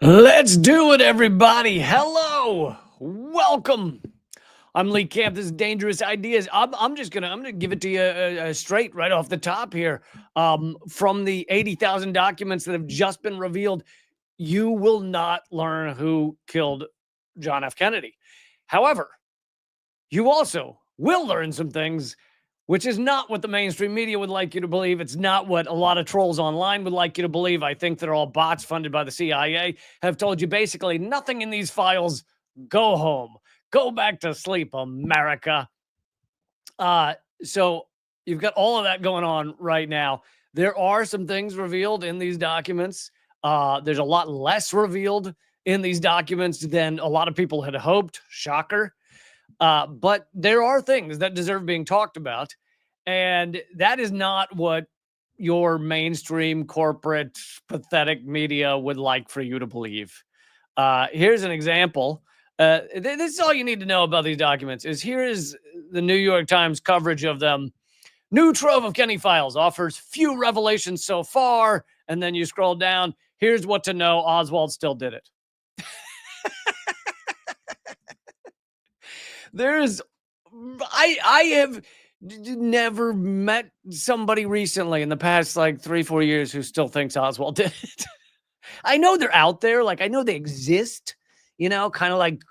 Let's do it, everybody. Hello. Welcome. I'm Lee Camp. This is Dangerous Ideas. I'm gonna give it to you straight right off the top here. From the 80,000 documents that have just been revealed, you will not learn who killed John F. Kennedy. However, you also will learn some things, which is not what the mainstream media would like you to believe. It's not what a lot of trolls online would like you to believe. I think they're all bots funded by the CIA, have told you basically nothing in these files. Go home. Go back to sleep, America. So you've got all of that going on right now. There are some things revealed in these documents. There's a lot less revealed in these documents than a lot of people had hoped. Shocker. But there are things that deserve being talked about. And that is not what your mainstream corporate pathetic media would like for you to believe. Here's an example. This is all you need to know about these documents. Here is the New York Times coverage of them. New trove of Kennedy files offers few revelations so far. And then you scroll down. Here's what to know. Oswald still did it. I have never met somebody recently in the past like 3-4 years who still thinks Oswald did it. I know they're out there. Like, I know they exist, kind of like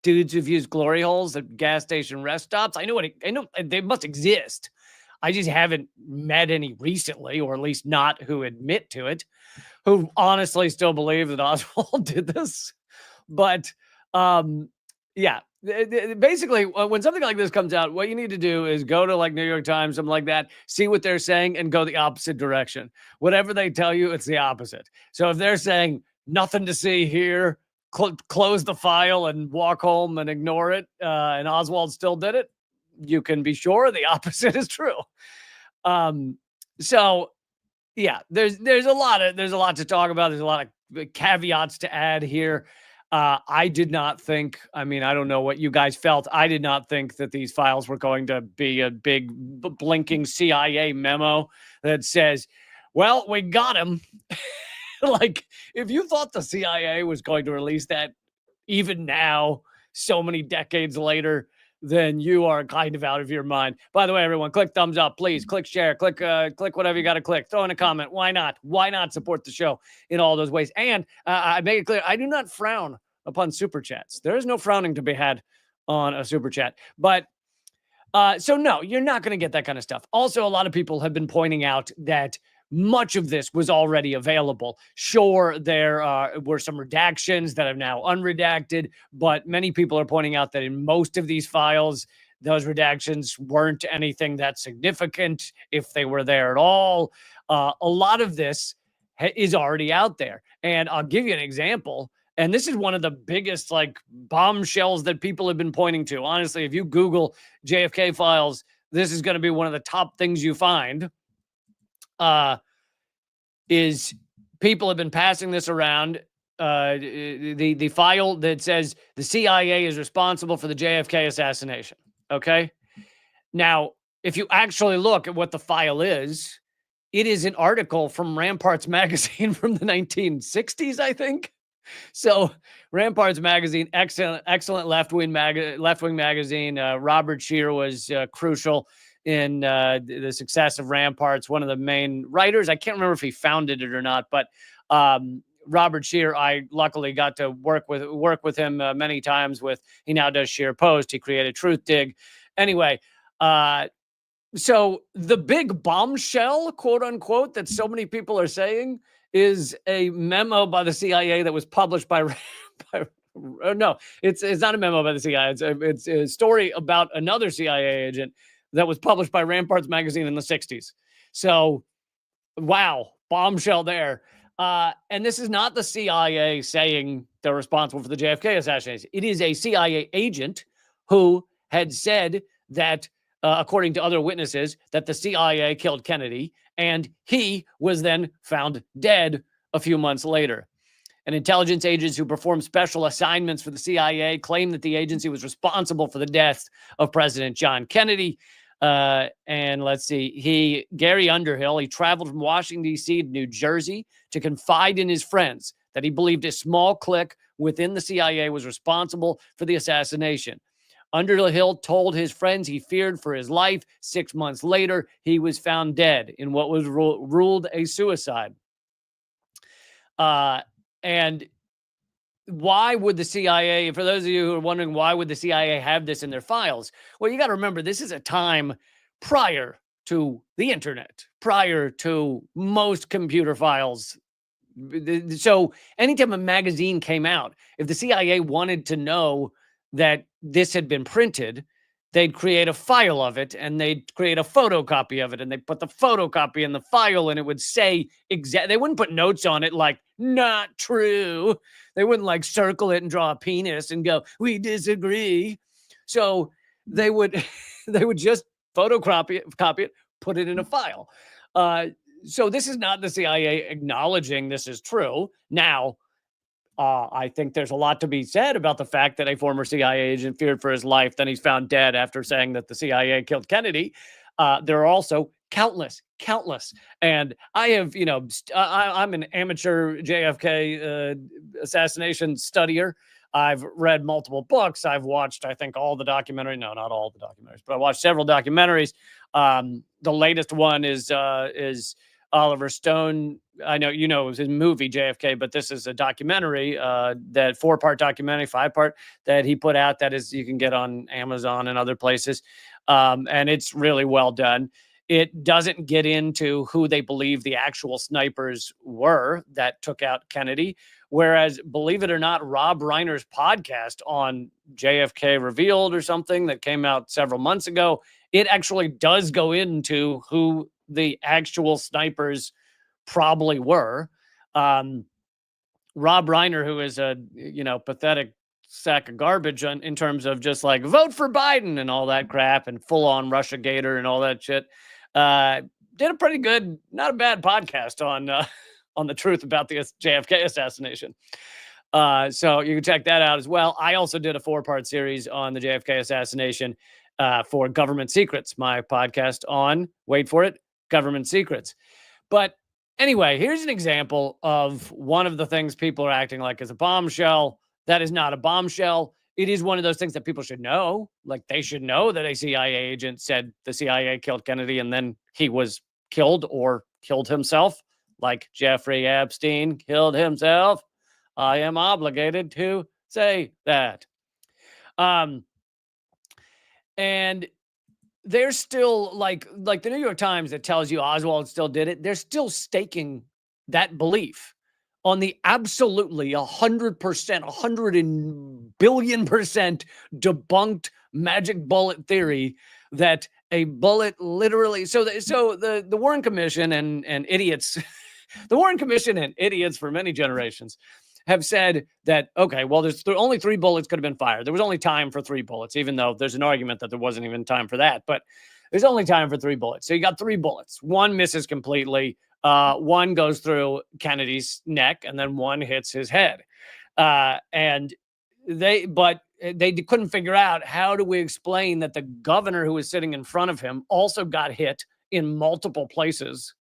dudes who've used glory holes at gas station rest stops. I know they must exist. I just haven't met any recently, or at least not who admit to it, who honestly still believe that Oswald did this. But yeah, basically, when something like this comes out, what you need to do is go to like New York Times, something like that, see what they're saying, and go the opposite direction. Whatever they tell you, it's the opposite. So if they're saying nothing to see here, close the file and walk home and ignore it, and Oswald still did it, you can be sure the opposite is true. So yeah, there's a lot to talk about. There's a lot of caveats to add here. I did not think, I don't know what you guys felt. I did not think that these files were going to be a big blinking CIA memo that says, well, we got him. Like, if you thought the CIA was going to release that even now, so many decades later, then you are kind of out of your mind. By the way, everyone, click thumbs up, please. Click share, click whatever you got to click. Throw in a comment. Why not? Why not support the show in all those ways? And I make it clear, I do not frown upon super chats. There is no frowning to be had on a super chat. But so no, you're not going to get that kind of stuff. Also, a lot of people have been pointing out that much of this was already available. Sure, there were some redactions that are now unredacted, but many people are pointing out that in most of these files, those redactions weren't anything that significant, if they were there at all. A lot of this is already out there. And I'll give you an example. And this is one of the biggest like bombshells that people have been pointing to. Honestly, if you Google JFK files, this is going to be one of the top things you find. Is people have been passing this around, the file that says the CIA is responsible for the JFK assassination. Okay. Now, if you actually look at what the file is, it is an article from Ramparts magazine from the 1960s, I think. So Ramparts magazine, excellent left-wing magazine. Robert Scheer was crucial in the success of Ramparts, one of the main writers. I can't remember if he founded it or not, but Robert Scheer, I luckily got to work with him many times. He now does Scheer Post. He created Truth Dig. Anyway, so the big bombshell, quote unquote, that so many people are saying is a memo by the CIA that was published by no, it's not a memo by the CIA. It's a story about another CIA agent that was published by Ramparts magazine in the 60s. So, wow, bombshell there. And this is not the CIA saying they're responsible for the JFK assassination. It is a CIA agent who had said that, according to other witnesses, that the CIA killed Kennedy, and he was then found dead a few months later. And intelligence agents who performed special assignments for the CIA claimed that the agency was responsible for the death of President John Kennedy. And let's see, Gary Underhill, he traveled from Washington, D.C. to New Jersey to confide in his friends that he believed a small clique within the CIA was responsible for the assassination. Underhill told his friends he feared for his life. 6 months later, he was found dead in what was ruled a suicide. And why would the CIA, for those of you who are wondering, why would the CIA have this in their files? Well, you got to remember, this is a time prior to the internet, prior to most computer files. So anytime a magazine came out, if the CIA wanted to know that this had been printed, they'd create a file of it and they'd create a photocopy of it and they put the photocopy in the file and it would say they wouldn't put notes on it like not true. They wouldn't like circle it and draw a penis and go, we disagree. So they would just photocopy it, put it in a file. So this is not the CIA acknowledging this is true. Now, I think there's a lot to be said about the fact that a former CIA agent feared for his life. Then he's found dead after saying that the CIA killed Kennedy. There are also countless. And I have, I'm an amateur JFK assassination studier. I've read multiple books. I've watched, I think, all the documentaries. No, not all the documentaries, but I watched several documentaries. The latest one is Oliver Stone. I know, it was his movie JFK, but this is a documentary, that 4-part documentary, 5-part that he put out that is, you can get on Amazon and other places. And it's really well done. It doesn't get into who they believe the actual snipers were that took out Kennedy. Whereas, believe it or not, Rob Reiner's podcast on JFK Revealed or something that came out several months ago, it actually does go into who the actual snipers probably were. Rob Reiner, who is a, pathetic sack of garbage in terms of just like vote for Biden and all that crap and full on Russia Gator and all that shit, did a pretty good, not a bad podcast on the truth about the JFK assassination. So you can check that out as well. I also did a 4-part series on the JFK assassination for Government Secrets, my podcast on, wait for it, Government Secrets. But anyway, here's an example of one of the things people are acting like is a bombshell. That is not a bombshell. It is one of those things that people should know. Like, they should know that a CIA agent said the CIA killed Kennedy and then he was killed or killed himself, like Jeffrey Epstein killed himself. I am obligated to say that. And they're still like the New York Times that tells you Oswald still did it. They're still staking that belief on the absolutely 100%, 100 billion% debunked magic bullet theory that a bullet literally. So the Warren Commission and idiots, the Warren Commission and idiots for many generations have said that, okay, well, there's only 3 bullets could have been fired. There was only time for 3 bullets, even though there's an argument that there wasn't even time for that. But there's only time for 3 bullets. So you got 3 bullets. One misses completely. One goes through Kennedy's neck, and then one hits his head. And they couldn't figure out, how do we explain that the governor who was sitting in front of him also got hit in multiple places?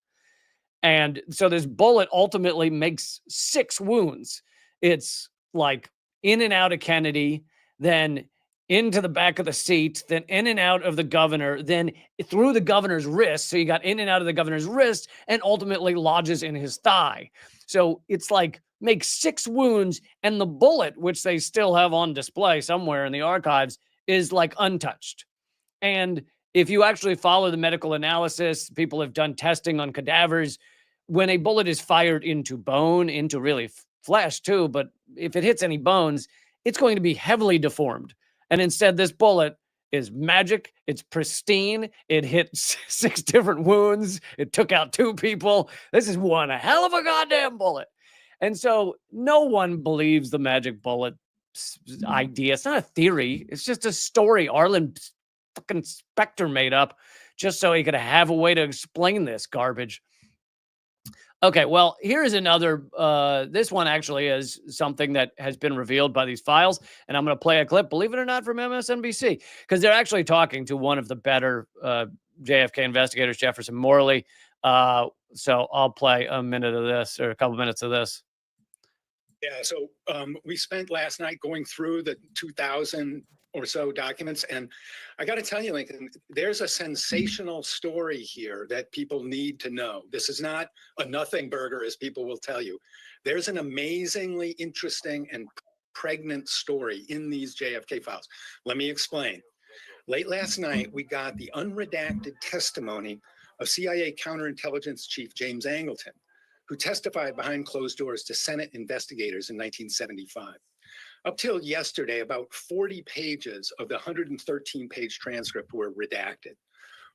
And so this bullet ultimately makes 6 wounds. It's like in and out of Kennedy, then into the back of the seat, then in and out of the governor, then through the governor's wrist. So you got in and out of the governor's wrist and ultimately lodges in his thigh. So it's like makes 6 wounds, and the bullet, which they still have on display somewhere in the archives, is like untouched. And if you actually follow the medical analysis, people have done testing on cadavers. When a bullet is fired into bone, into really flesh too, but if it hits any bones, it's going to be heavily deformed. And instead, this bullet is magic. It's pristine. It hit 6 different wounds. It took out 2 people. This is one hell of a goddamn bullet. And so no one believes the magic bullet idea. It's not a theory. It's just a story Arlen fucking Specter made up just so he could have a way to explain this garbage. Okay, well, here's another. This one actually is something that has been revealed by these files, and I'm going to play a clip, believe it or not, from MSNBC, because they're actually talking to one of the better JFK investigators, Jefferson Morley. So I'll play a minute of this, or a couple minutes of this. Yeah, so we spent last night going through the 2,000 or so documents, and I got to tell you, Lincoln, there's a sensational story here that people need to know. This is not a nothing burger, as people will tell you. There's an amazingly interesting and pregnant story in these JFK files. Let me explain. Late last night, we got the unredacted testimony of CIA counterintelligence chief James Angleton, who testified behind closed doors to Senate investigators in 1975. Up till yesterday, about 40 pages of the 113-page transcript were redacted.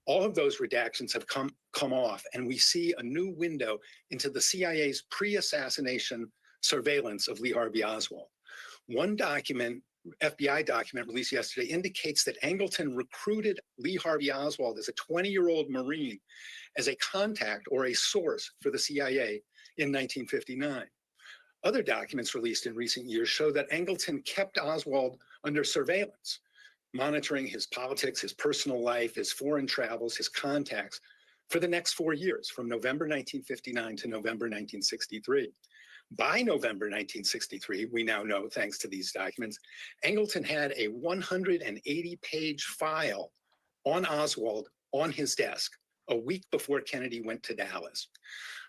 All of those redactions have come off, and we see a new window into the CIA's pre-assassination surveillance of Lee Harvey Oswald. One document, FBI document released yesterday, indicates that Angleton recruited Lee Harvey Oswald as a 20-year-old Marine as a contact or a source for the CIA in 1959. Other documents released in recent years show that Angleton kept Oswald under surveillance, monitoring his politics, his personal life, his foreign travels, his contacts for the next 4 years, from November 1959 to November 1963. By November 1963, we now know, thanks to these documents, Angleton had a 180-page file on Oswald on his desk a week before Kennedy went to Dallas.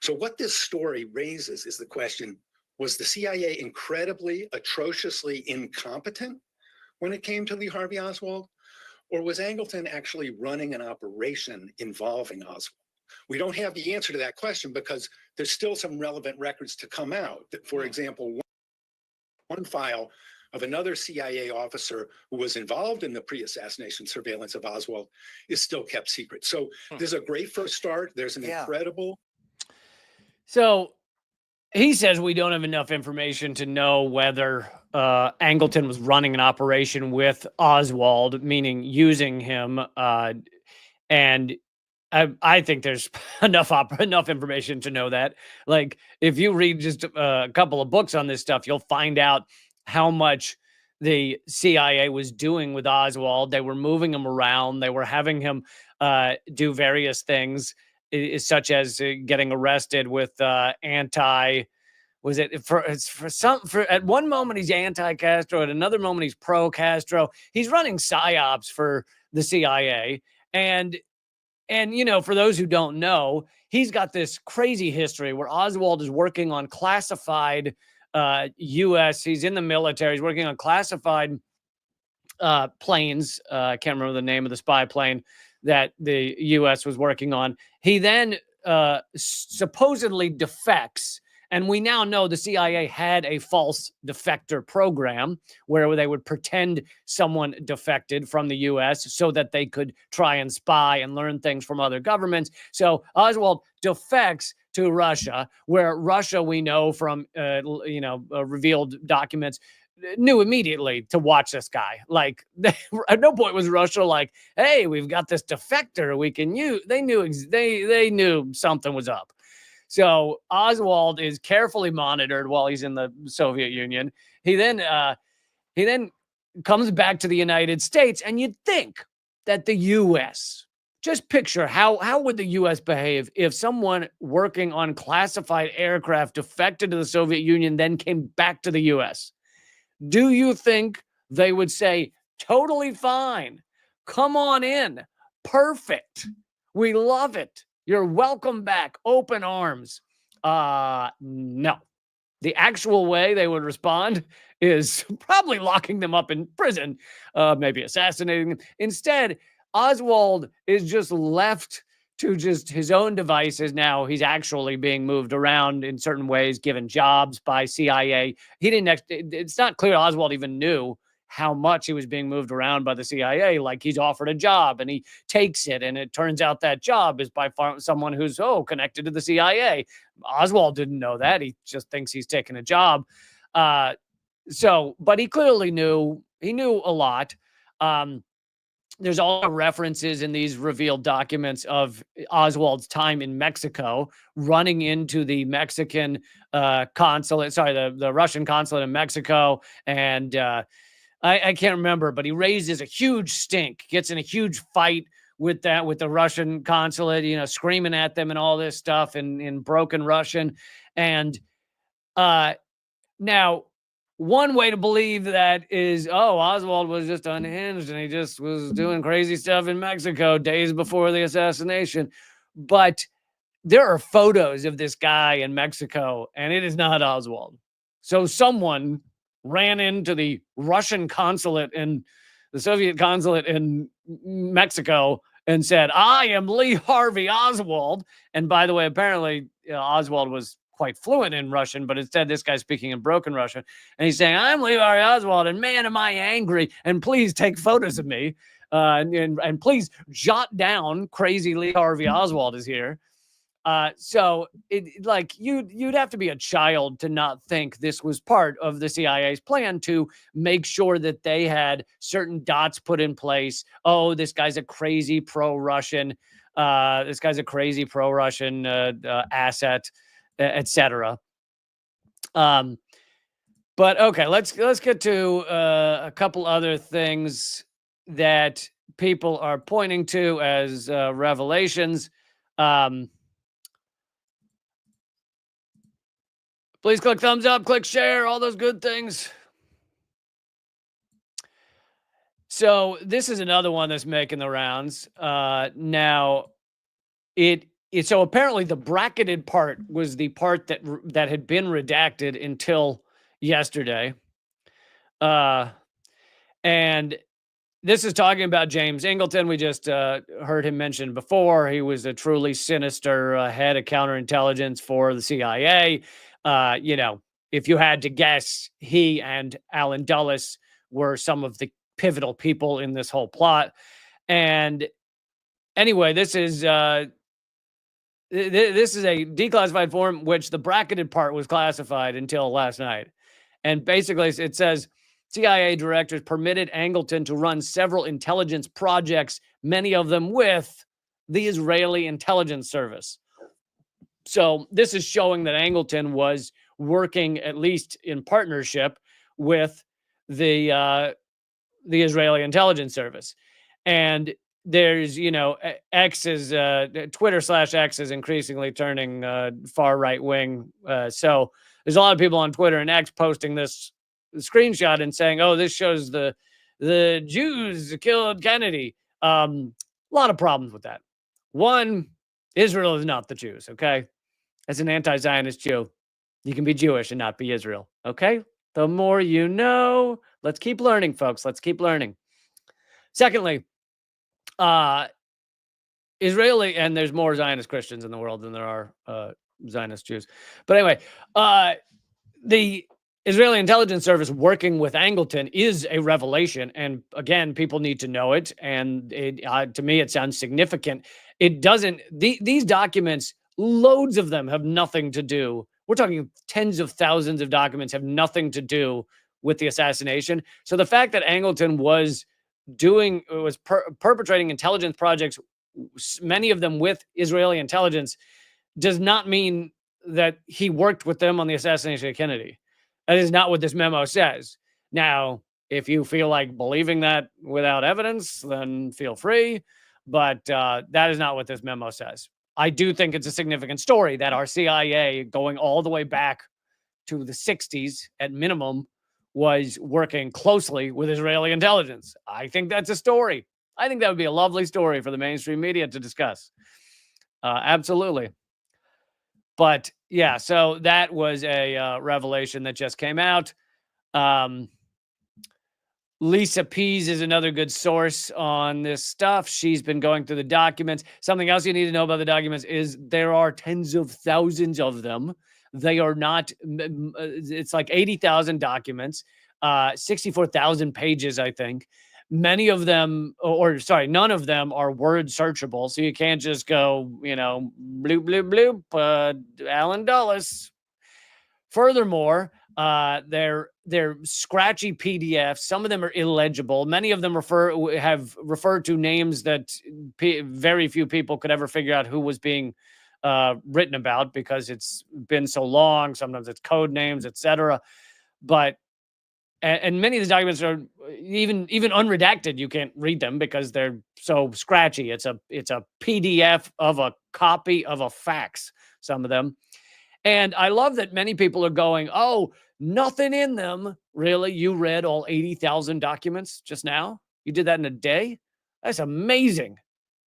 So what this story raises is the question, was the CIA incredibly, atrociously incompetent when it came to Lee Harvey Oswald? Or was Angleton actually running an operation involving Oswald? We don't have the answer to that question because there's still some relevant records to come out. For example, one file of another CIA officer who was involved in the pre-assassination surveillance of Oswald is still kept secret. So there's a great first start. There's an incredible. So he says we don't have enough information to know whether Angleton was running an operation with Oswald, meaning using him. And I think there's enough information to know that. Like, if you read just a couple of books on this stuff, you'll find out how much the CIA was doing with Oswald. They were moving him around. They were having him do various things, such as getting arrested with at one moment he's anti-Castro, at another moment he's pro-Castro. He's running psyops for the CIA, and for those who don't know, he's got this crazy history where Oswald is working on classified U.S. He's in the military. He's working on classified planes. I can't remember the name of the spy plane that the U.S. was working on. He then supposedly defects. And we now know the CIA had a false defector program where they would pretend someone defected from the U.S. so that they could try and spy and learn things from other governments. So Oswald defects to Russia, where Russia, we know from revealed documents, knew immediately to watch this guy. Like, at no point was Russia like, "Hey, we've got this defector we can use." They knew something was up. So Oswald is carefully monitored while he's in the Soviet Union. He then comes back to the United States, and you'd think that the U.S. just picture how would the U.S. behave if someone working on classified aircraft defected to the Soviet Union, then came back to the U.S. Do you think they would say, "Totally fine, come on in, perfect, we love it, you're welcome back, open arms"? No. The actual way they would respond is probably locking them up in prison, maybe assassinating them. Instead, Oswald is just left to just his own devices. Now he's actually being moved around in certain ways, given jobs by CIA. It's not clear Oswald even knew how much he was being moved around by the CIA. Like, he's offered a job and he takes it, and it turns out that job is by far someone who's connected to the CIA. Oswald didn't know that. He just thinks he's taking a job. But he clearly knew. He knew a lot. there's all references in these revealed documents of Oswald's time in Mexico, running into the Mexican consulate, sorry, the Russian consulate in Mexico. And I can't remember, but he raises a huge stink, gets in a huge fight with the Russian consulate, screaming at them and all this stuff in broken Russian. And now, one way to believe that is, oh, Oswald was just unhinged and he just was doing crazy stuff in Mexico days before the assassination. But there are photos of this guy in Mexico, and it is not Oswald. So someone ran into the Russian consulate and the Soviet consulate in Mexico and said, I am Lee Harvey Oswald. And by the way, apparently Oswald was quite fluent in Russian, but instead this guy's speaking in broken Russian. And he's saying, I'm Lee Harvey Oswald, and man, am I angry. And please take photos of me. And please jot down crazy Lee Harvey Oswald is here. So you'd have to be a child to not think this was part of the CIA's plan to make sure that they had certain dots put in place. Oh, this guy's a crazy pro-Russian. This guy's a crazy pro-Russian asset, etc. But okay, let's get to a couple other things that people are pointing to as revelations. Please click thumbs up, click share, all those good things. So this is another one that's making the rounds. Now, so apparently the bracketed part was the part that had been redacted until yesterday. And this is talking about James Ingleton. We just heard him mentioned before. He was a truly sinister head of counterintelligence for the CIA. If you had to guess, he and Alan Dulles were some of the pivotal people in this whole plot. And anyway, this is a declassified form, which the bracketed part was classified until last night. And basically it says CIA directors permitted Angleton to run several intelligence projects, many of them with the Israeli intelligence service. So this is showing that Angleton was working, at least in partnership, with the Israeli intelligence service. And there's, X is Twitter/X is increasingly turning far right wing. So there's a lot of people on Twitter and X posting this screenshot and saying, "Oh, this shows the Jews killed Kennedy." A lot of problems with that. One, Israel is not the Jews. Okay. As an anti-Zionist Jew, you can be Jewish and not be Israel, okay? The more you know. Let's keep learning, folks. Let's keep learning. Secondly, Israeli, and there's more Zionist Christians in the world than there are Zionist Jews. But anyway, the Israeli intelligence service working with Angleton is a revelation. And again, people need to know it. And to me, it sounds significant. It doesn't, these documents, loads of them have nothing to do. We're talking tens of thousands of documents have nothing to do with the assassination. So the fact that Angleton was perpetrating intelligence projects, many of them with Israeli intelligence, does not mean that he worked with them on the assassination of Kennedy. That is not what this memo says. Now, if you feel like believing that without evidence, then feel free. But that is not what this memo says. I do think it's a significant story that our CIA, going all the way back to the 60s at minimum, was working closely with Israeli intelligence. I think that's a story. I think that would be a lovely story for the mainstream media to discuss. Absolutely. But yeah, so that was a revelation that just came out. Lisa Pease is another good source on this stuff. She's been going through the documents. Something else you need to know about the documents is there are tens of thousands of them. They are not, it's like 80,000 documents, 64,000 pages, I think. Many of them, none of them are word searchable. So you can't just go, bloop, bloop, bloop, Alan Dulles. Furthermore, They're scratchy PDFs. Some of them are illegible. Many of them have referred to names that very few people could ever figure out who was being written about because it's been so long. Sometimes it's code names, etc. But and many of the documents are even unredacted. You can't read them because they're so scratchy. It's a PDF of a copy of a fax. Some of them. And I love that many people are going, oh, nothing in them. Really? You read all 80,000 documents just now? You did that in a day? That's amazing.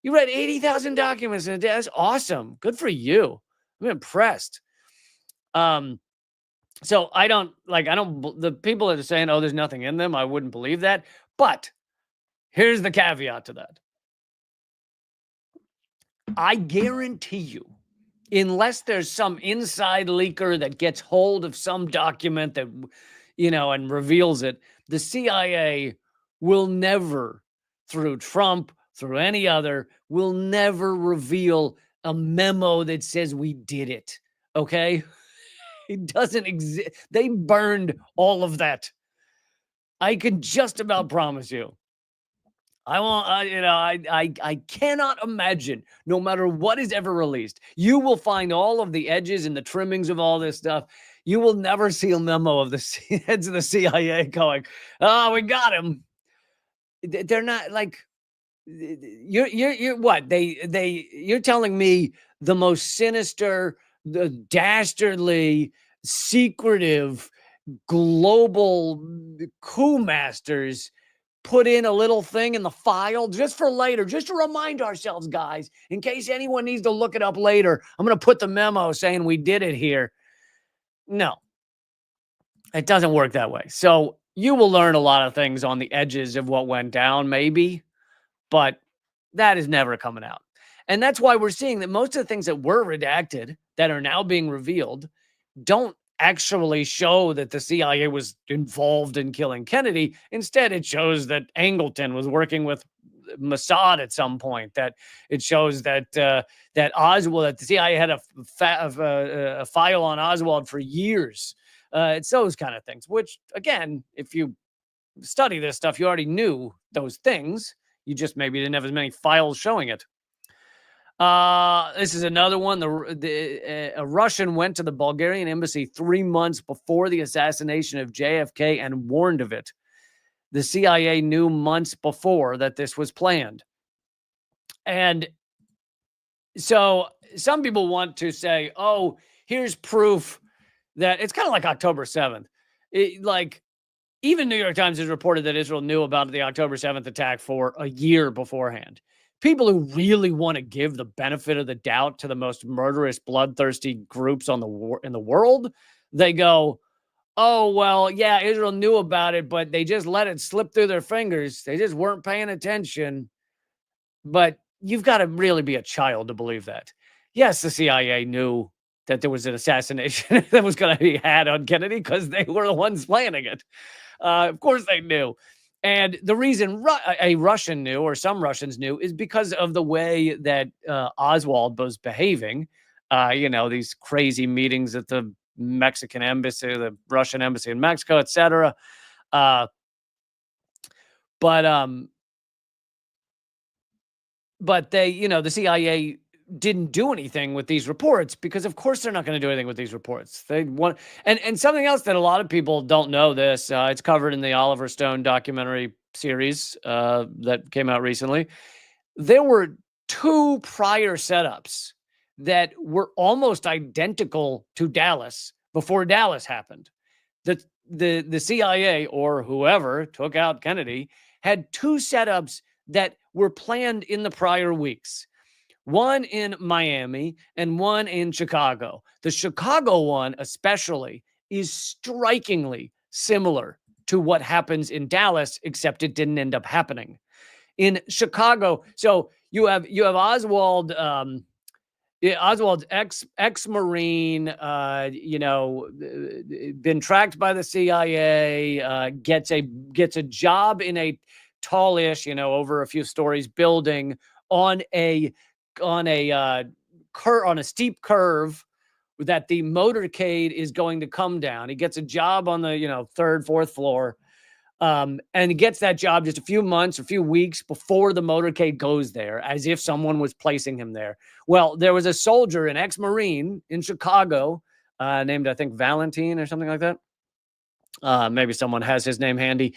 You read 80,000 documents in a day. That's awesome. Good for you. I'm impressed. So the people that are saying, oh, there's nothing in them, I wouldn't believe that. But here's the caveat to that. I guarantee you, unless there's some inside leaker that gets hold of some document that, and reveals it, the CIA will never, through Trump, through any other, will never reveal a memo that says we did it. Okay? It doesn't exist. They burned all of that. I can just about promise you. I cannot imagine, no matter what is ever released, you will find all of the edges and the trimmings of all this stuff. You will never see a memo of the heads of the CIA going, "Oh, we got him." They're not like you're what you're telling me the most sinister, the dastardly, secretive, global coup masters put in a little thing in the file just for later, just to remind ourselves, guys, in case anyone needs to look it up later. I'm going to put the memo saying we did it here. No, it doesn't work that way. So you will learn a lot of things on the edges of what went down, maybe, but that is never coming out. And that's why we're seeing that most of the things that were redacted that are now being revealed don't actually show that the CIA was involved in killing Kennedy. Instead, it shows that Angleton was working with Mossad at some point. That it shows that that the CIA had a file on Oswald for years. It's those kind of things. Which, again, if you study this stuff, you already knew those things. You just maybe didn't have as many files showing it. This is another one. A Russian went to the Bulgarian embassy 3 months before the assassination of JFK and warned of it. The CIA knew months before that this was planned. And so some people want to say, oh, here's proof that it's kind of like October 7th. Even New York Times has reported that Israel knew about the October 7th attack for a year beforehand. People who really want to give the benefit of the doubt to the most murderous, bloodthirsty groups in the world, they go, oh, well, yeah, Israel knew about it, but they just let it slip through their fingers. They just weren't paying attention. But you've got to really be a child to believe that. Yes, the CIA knew that there was an assassination that was going to be had on Kennedy because they were the ones planning it. Of course they knew. And the reason a Russian knew, or some Russians knew, is because of the way that Oswald was behaving. These crazy meetings at the Mexican embassy, the Russian embassy in Mexico, etc. But they, the CIA didn't do anything with these reports because, of course, they're not going to do anything with these reports. They want, and something else that a lot of people don't know this. It's covered in the Oliver Stone documentary series that came out recently. There were 2 prior setups that were almost identical to Dallas before Dallas happened. The CIA or whoever took out Kennedy had 2 setups that were planned in the prior weeks. One in Miami and one in Chicago. The Chicago one, especially, is strikingly similar to what happens in Dallas, except it didn't end up happening. In Chicago, so you have Oswald, Oswald's ex-Marine, been tracked by the CIA, gets a job in a tallish, over a few stories building on a steep curve that the motorcade is going to come down. He gets a job on the, third, fourth floor. And he gets that job just a few months, a few weeks before the motorcade goes there, as if someone was placing him there. Well, there was a soldier, an ex-Marine in Chicago, named, I think, Valentine or something like that. Maybe someone has his name handy,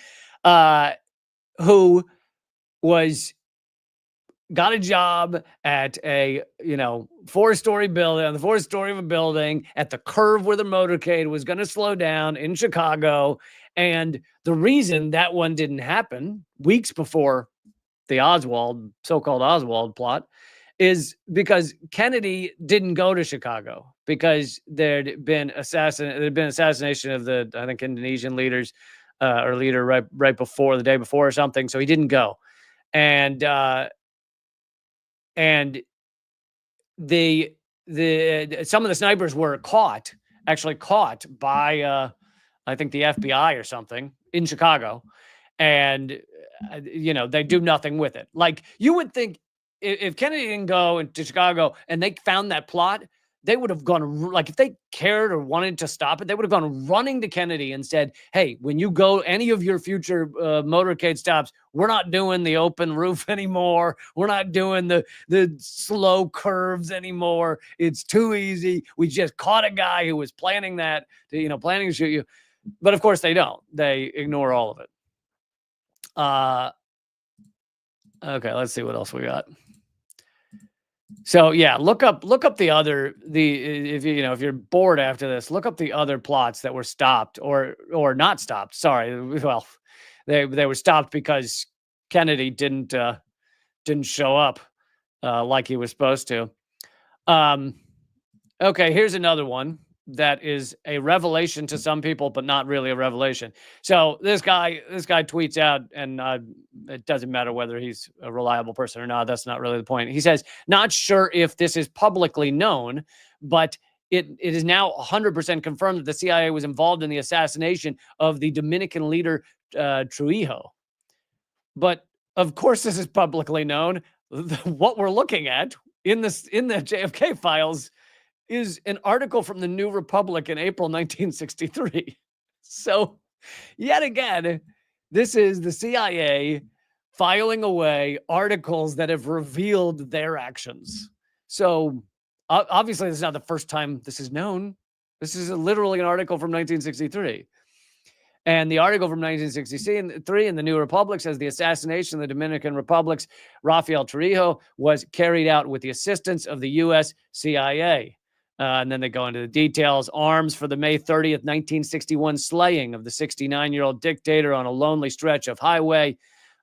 who got a job at a, 4-story building, on the 4th story of a building at the curve where the motorcade was going to slow down in Chicago. And the reason that one didn't happen weeks before the so-called Oswald plot, is because Kennedy didn't go to Chicago because there'd been assassination of the, I think, Indonesian leaders, or leader right before, the day before or something. So he didn't go. And some of the snipers were actually caught by, I think, the FBI or something in Chicago. And, they do nothing with it. Like, you would think if Kennedy didn't go into Chicago and they found that plot, they would have gone, like, if they cared or wanted to stop it, they would have gone running to Kennedy and said, hey, when you go any of your future motorcade stops, we're not doing the open roof anymore. We're not doing the slow curves anymore. It's too easy. We just caught a guy who was planning to shoot you. But of course they don't. They ignore all of it. Okay, let's see what else we got. So yeah, look up if you're bored after this, look up the other plots that were stopped or not stopped. Sorry. Well, they were stopped because Kennedy didn't show up like he was supposed to. Okay, here's another one that is a revelation to some people, but not really a revelation. So this guy tweets out, and it doesn't matter whether he's a reliable person or not. That's not really the point. He says, not sure if this is publicly known, but it is now 100% confirmed that the CIA was involved in the assassination of the Dominican leader, Trujillo. But of course, this is publicly known. What we're looking at in the JFK files is an article from the New Republic in April 1963. So, yet again, this is the CIA filing away articles that have revealed their actions. So, obviously, this is not the first time this is known. This is literally an article from 1963. And the article from 1963 in the New Republic says the assassination of the Dominican Republic's Rafael Trujillo was carried out with the assistance of the U.S. CIA. And then they go into the details. Arms for the May 30th, 1961 slaying of the 69-year-old dictator on a lonely stretch of highway.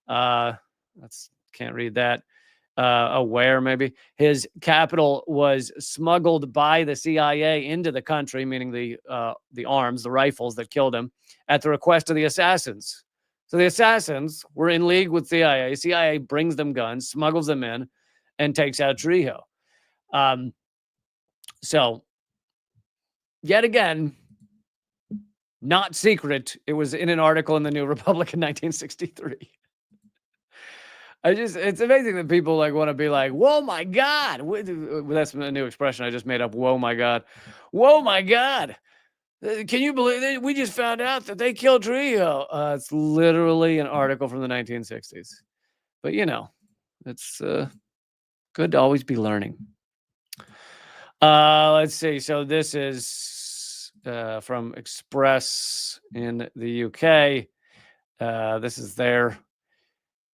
Can't read that. Where maybe his capital was smuggled by the CIA into the country, meaning the arms, the rifles that killed him, at the request of the assassins. So the assassins were in league with CIA. CIA brings them guns, smuggles them in, and takes out Trujillo. So, yet again, not secret. It was in an article in the New Republic in 1963. It's amazing that people want to be like, whoa, my God. That's a new expression I just made up. Whoa, my God. Whoa, my God. Can you believe it? We just found out that they killed Trujillo. It's literally an article from the 1960s. But, it's good to always be learning. Let's see. So this is from Express in the UK. This is their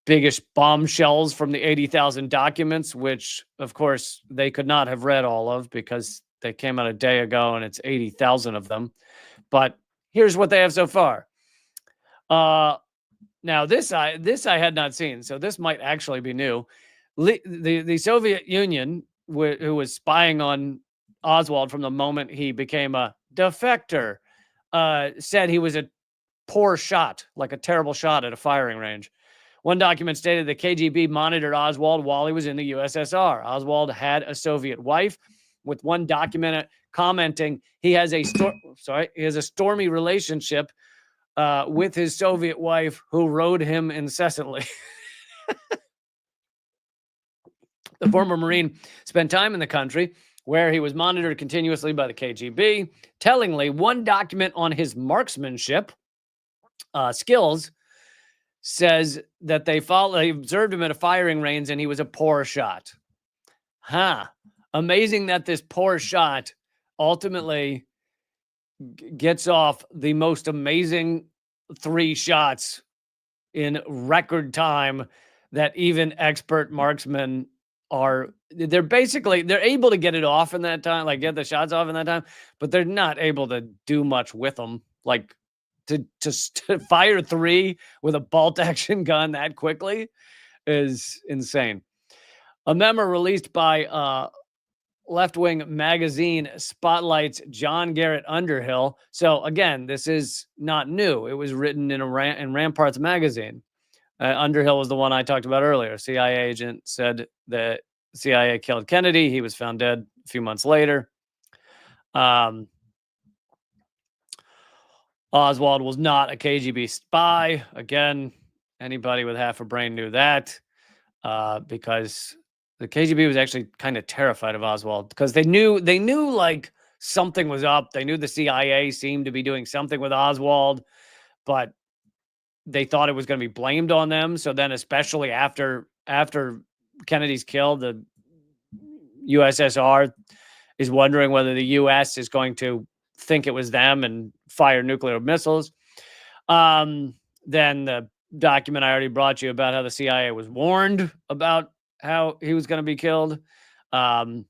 biggest bombshells from the 80,000 documents, which, of course, they could not have read all of because they came out a day ago and it's 80,000 of them. But here's what they have so far. Now, this I had not seen, so this might actually be new. The Soviet Union, who was spying on Oswald from the moment he became a defector, said he was a poor shot, like a terrible shot at a firing range. One document stated the KGB monitored Oswald while he was in the USSR. Oswald had a Soviet wife, with one document commenting he has a stormy relationship with his Soviet wife who rode him incessantly. The former Marine spent time in the country where he was monitored continuously by the KGB. Tellingly, one document on his marksmanship skills says that they observed him at a firing range and he was a poor shot. Amazing that this poor shot ultimately gets off the most amazing 3 shots in record time that even expert marksmen they're able to get it off in that time, like get the shots off in that time, but they're not able to do much with them. Like to fire 3 with a bolt action gun that quickly is insane. A memo released by left-wing magazine spotlights John Garrett Underhill. So again, this is not new. It was written in Ramparts magazine. Underhill was the one I talked about earlier. CIA agent said that CIA killed Kennedy. He was found dead a few months later. Oswald was not a KGB spy. Again, anybody with half a brain knew that, because the KGB was actually kind of terrified of Oswald because they knew like something was up. They knew the CIA seemed to be doing something with Oswald, but they thought it was going to be blamed on them. So then, especially after Kennedy's killed, the USSR is wondering whether the US is going to think it was them and fire nuclear missiles. Then the document I already brought you about how the CIA was warned about how he was going to be killed. And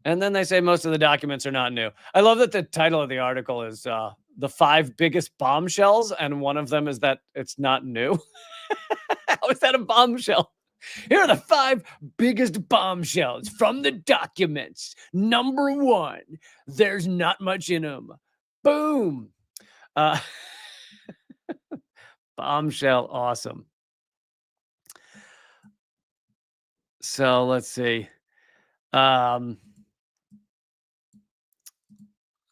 then they say most of the documents are not new. I love that the title of the article is the 5 biggest bombshells, and one of them is that it's not new. How is that a bombshell? Here are the 5 biggest bombshells from the documents. Number 1, there's not much in them. Boom. Bombshell, awesome. So let's see. Let's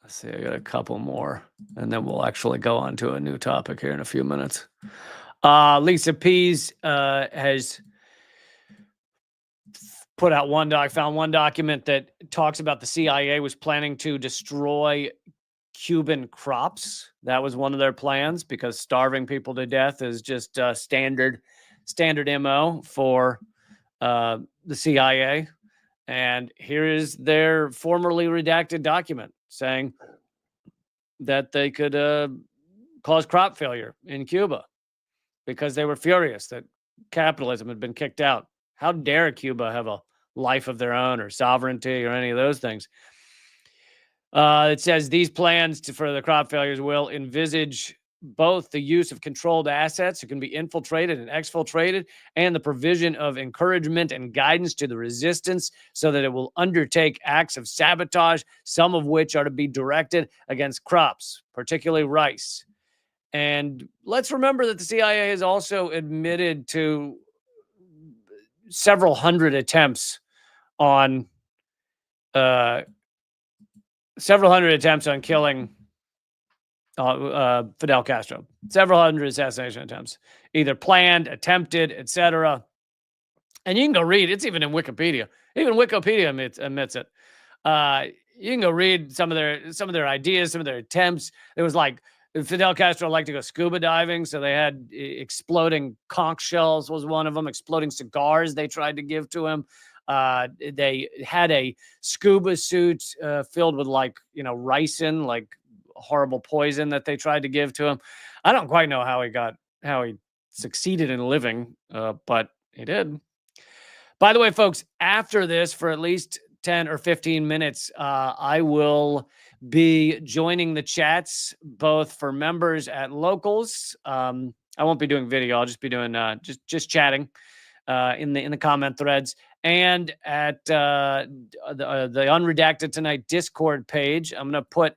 see, I got a couple more, and then we'll actually go on to a new topic here in a few minutes. Lisa Pease has put out found one document that talks about the CIA was planning to destroy Cuban crops. That was one of their plans because starving people to death is just standard MO for the CIA. And here is their formerly redacted document saying that they could cause crop failure in Cuba because they were furious that capitalism had been kicked out. How dare Cuba have a life of their own or sovereignty or any of those things? It says these plans for the crop failures will envisage both the use of controlled assets that can be infiltrated and exfiltrated and the provision of encouragement and guidance to the resistance so that it will undertake acts of sabotage, some of which are to be directed against crops, particularly rice. And let's remember that the CIA has also admitted to several hundred attempts on killing Fidel Castro. Several hundred assassination attempts, either planned, attempted, etc. And you can go read. It's even in Wikipedia. Even Wikipedia admits it. You can go read some of their ideas, some of their attempts. It was like Fidel Castro liked to go scuba diving, so they had exploding conch shells was one of them. Exploding cigars they tried to give to him. They had a scuba suit filled with ricin, like horrible poison that they tried to give to him. I don't quite know how he succeeded in living, but he did. By the way, folks, after this, for at least 10 or 15 minutes, I will be joining the chats, both for members at locals. I won't be doing video. I'll just be doing just chatting in the comment threads, and at the Unredacted Tonight Discord page. I'm going to put,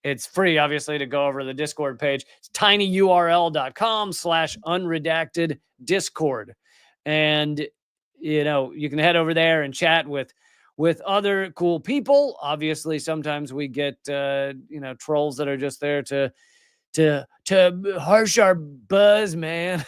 it's free, obviously, to go over the Discord page. It's tinyurl.com/unredacted Discord. And, you can head over there and chat with other cool people. Obviously, sometimes we get, trolls that are just there to harsh our buzz, man.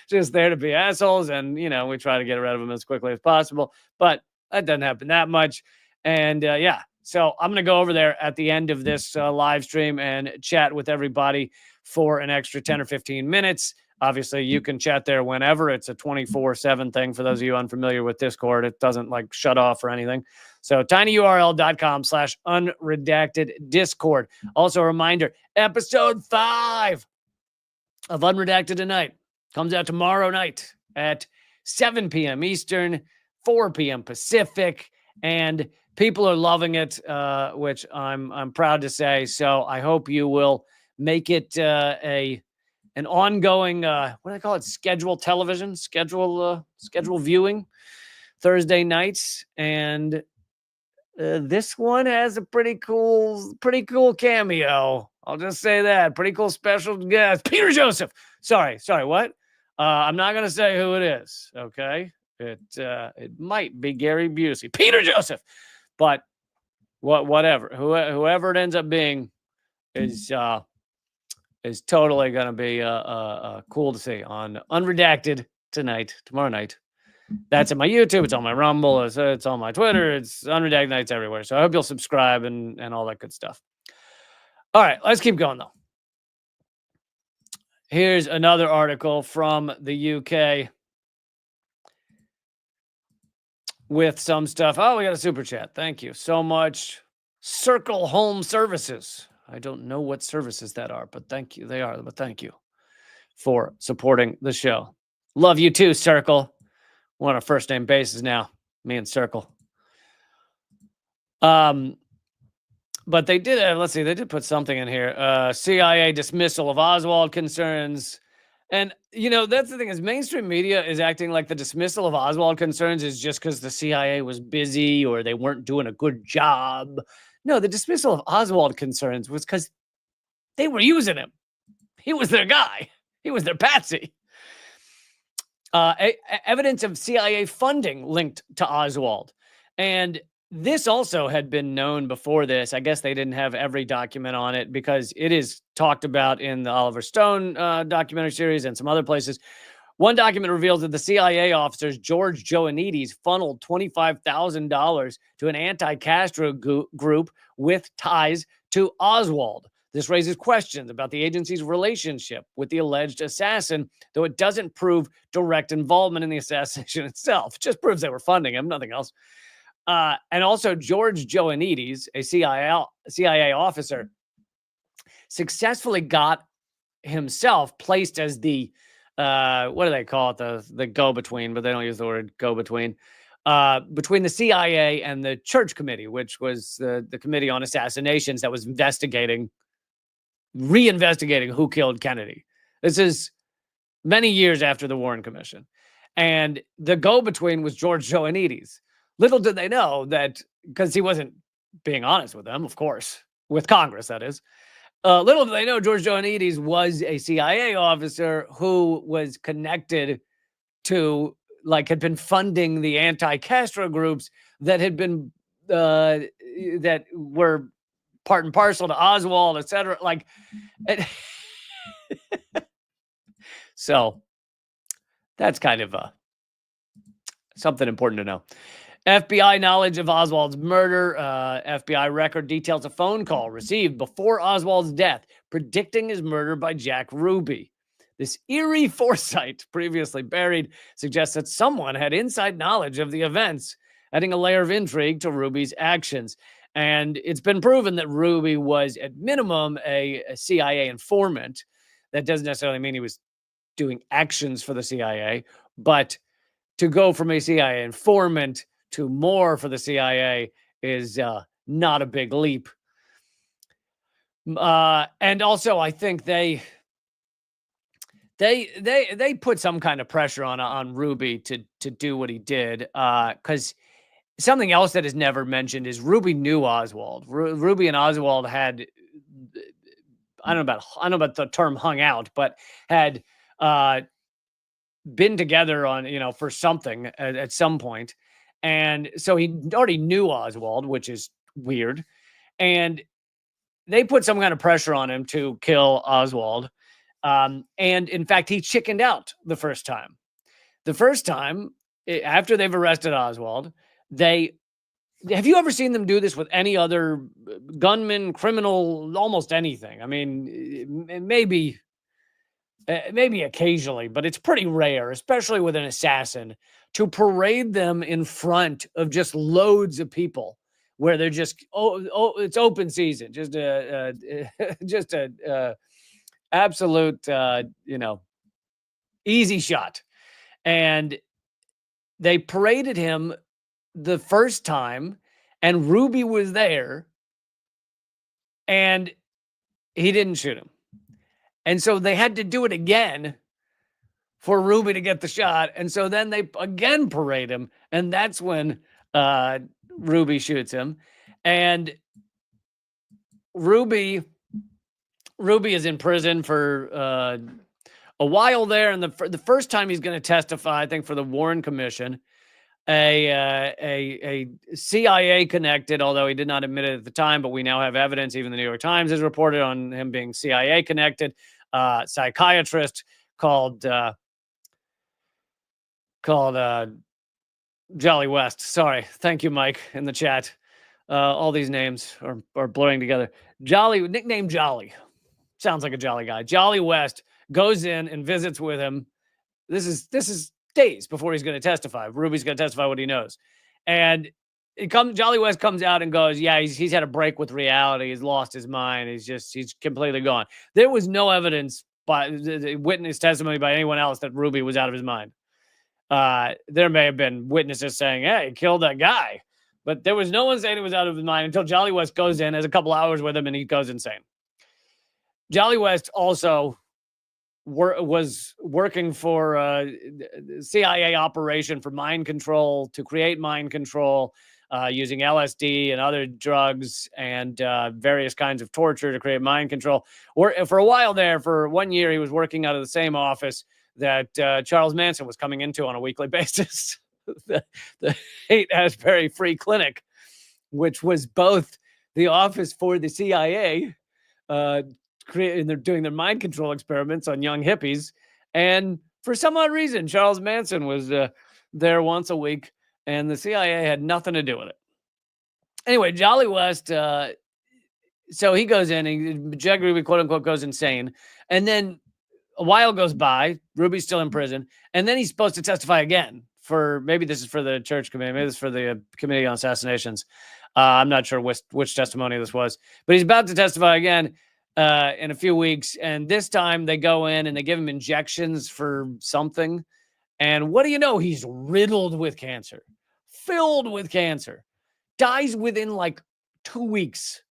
Just there to be assholes. And, we try to get rid of them as quickly as possible. But that doesn't happen that much. And yeah, so I'm going to go over there at the end of this live stream and chat with everybody for an extra 10 or 15 minutes. Obviously, you can chat there whenever. It's a 24/7 thing. For those of you unfamiliar with Discord, it doesn't like shut off or anything. So tinyurl.com/unredacted Discord. Also a reminder, episode 5 of Unredacted Tonight comes out tomorrow night at 7 p.m. Eastern, 4 p.m. Pacific, and people are loving it, which I'm proud to say. So I hope you will make it an ongoing what do they call it? Schedule television, schedule viewing Thursday nights, and this one has a pretty cool cameo. I'll just say that. Pretty cool special guest, Peter Joseph. Sorry, what? I'm not gonna say who it is. Okay, it might be Gary Busey, Peter Joseph, but whatever. Whoever it ends up being is totally gonna be cool to see on Unredacted tomorrow night. That's at my YouTube. It's on my Rumble. It's on my Twitter. It's Unredacted Nights everywhere. So I hope you'll subscribe and all that good stuff. All right, let's keep going though. Here's another article from the UK with some stuff. Oh, we got a super chat. Thank you so much. Circle Home Services. I don't know what services that are, but thank you. They are, but thank you for supporting the show. Love you too, Circle. We're on a first name basis now, me and Circle. But they did, they did put something in here. CIA dismissal of Oswald concerns. And, that's the thing is mainstream media is acting like the dismissal of Oswald concerns is just because the CIA was busy or they weren't doing a good job. No, the dismissal of Oswald concerns was because they were using him. He was their guy. He was their patsy. Evidence of CIA funding linked to Oswald. And this also had been known before this. I guess they didn't have every document on it because it is talked about in the Oliver Stone documentary series and some other places. One document reveals that the CIA officers, George Joannides, funneled $25,000 to an anti-Castro group with ties to Oswald. This raises questions about the agency's relationship with the alleged assassin, though it doesn't prove direct involvement in the assassination itself. It just proves they were funding him, nothing else. And also, George Joannides, a CIA officer, successfully got himself placed as the, what do they call it? The go-between, but they don't use the word go-between, between the CIA and the Church Committee, which was the Committee on Assassinations that was reinvestigating who killed Kennedy. This is many years after the Warren Commission. And the go-between was George Joannides. Little did they know that, because he wasn't being honest with them, of course, with Congress, that is. Little did they know George Joannides was a CIA officer who was connected to, had been funding the anti-Castro groups that had been, that were part and parcel to Oswald, etc. So that's kind of something important to know. FBI knowledge of Oswald's murder. FBI record details a phone call received before Oswald's death, predicting his murder by Jack Ruby. This eerie foresight, previously buried, suggests that someone had inside knowledge of the events, adding a layer of intrigue to Ruby's actions. And it's been proven that Ruby was, at minimum, a CIA informant. That doesn't necessarily mean he was doing actions for the CIA, but to go from a CIA informant to more for the CIA is not a big leap. And also, I think they put some kind of pressure on Ruby to do what he did, because something else that is never mentioned is Ruby knew Oswald. Ruby and Oswald had, I don't know about the term hung out, but had been together on, for something at some point. And so he already knew Oswald, which is weird. And they put some kind of pressure on him to kill Oswald. And in fact, he chickened out the first time. The first time, after they've arrested Oswald, they have you ever seen them do this with any other gunman, criminal, almost anything? I mean, maybe occasionally, but it's pretty rare, especially with an assassin, to parade them in front of just loads of people where they're just it's open season, just just a absolute easy shot. And they paraded him the first time, and Ruby was there, and he didn't shoot him. And so they had to do it again for Ruby to get the shot. And so then they again parade him, and that's when Ruby shoots him. And Ruby is in prison for a while there. And the first time he's going to testify, I think, for the Warren Commission, a CIA connected, although he did not admit it at the time, but we now have evidence. Even the New York Times has reported on him being CIA connected. Psychiatrist called Jolly West. Sorry. Thank you, Mike, in the chat. All these names are blurring together. Jolly, nickname Jolly. Sounds like a jolly guy. Jolly West goes in and visits with him. This is days before he's going to testify. Ruby's going to testify what he knows. And Jolly West comes out and goes, yeah, he's had a break with reality. He's lost his mind. He's completely gone. There was no evidence by the witness testimony by anyone else that Ruby was out of his mind. There may have been witnesses saying, hey, he killed that guy. But there was no one saying he was out of his mind until Jolly West goes in, has a couple hours with him, and he goes insane. Jolly West also was working for a CIA operation for mind control, to create mind control, using LSD and other drugs and various kinds of torture to create mind control. Or for a while there, for 1 year, he was working out of the same office that Charles Manson was coming into on a weekly basis. the Haight-Ashbury Free Clinic, which was both the office for the CIA, and they're doing their mind control experiments on young hippies. And for some odd reason, Charles Manson was there once a week, and the CIA had nothing to do with it. Anyway, Jolly West, so he goes in, and Jack Ruby, quote unquote, goes insane. And then a while goes by, Ruby's still in prison, and then he's supposed to testify again for, maybe this is for the church committee, maybe this is for the Committee on Assassinations. I'm not sure which testimony this was, but he's about to testify again in a few weeks. And this time they go in and they give him injections for something. And what do you know? He's riddled with cancer, filled with cancer, dies within like 2 weeks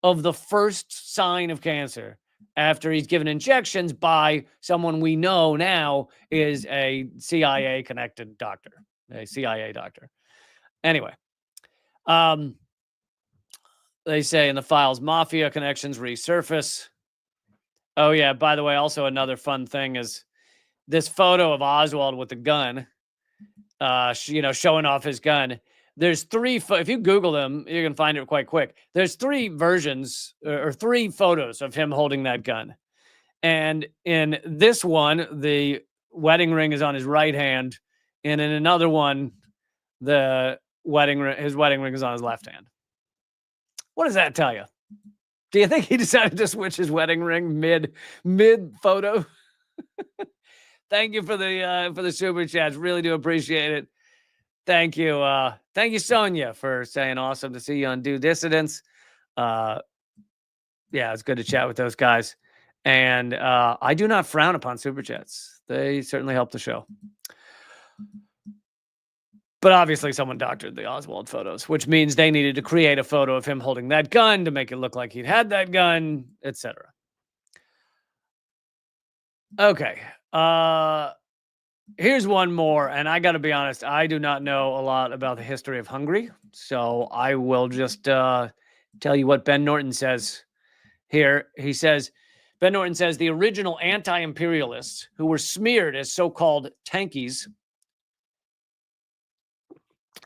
of the first sign of cancer after he's given injections by someone we know now is a CIA connected doctor, a CIA doctor. Anyway, they say in the files, mafia connections resurface. Oh yeah, by the way, also another fun thing is this photo of Oswald with the gun, showing off his gun. There's three, if you Google them, you can find it quite quick. There's three versions or three photos of him holding that gun. And in this one, the wedding ring is on his right hand. And in another one, his wedding ring is on his left hand. What does that tell you? Do you think he decided to switch his wedding ring mid photo? Thank you for the super chats. Really do appreciate it. Thank you. Thank you, Sonia, for saying awesome to see you on Do Dissidents. Yeah, it's good to chat with those guys. And I do not frown upon super chats. They certainly help the show. But obviously someone doctored the Oswald photos, which means they needed to create a photo of him holding that gun to make it look like he'd had that gun, etc. Okay. Here's one more, and I got to be honest, I do not know a lot about the history of Hungary, so I will just tell you what Ben Norton says here. He says, Ben Norton says, the original anti-imperialists who were smeared as so-called tankies,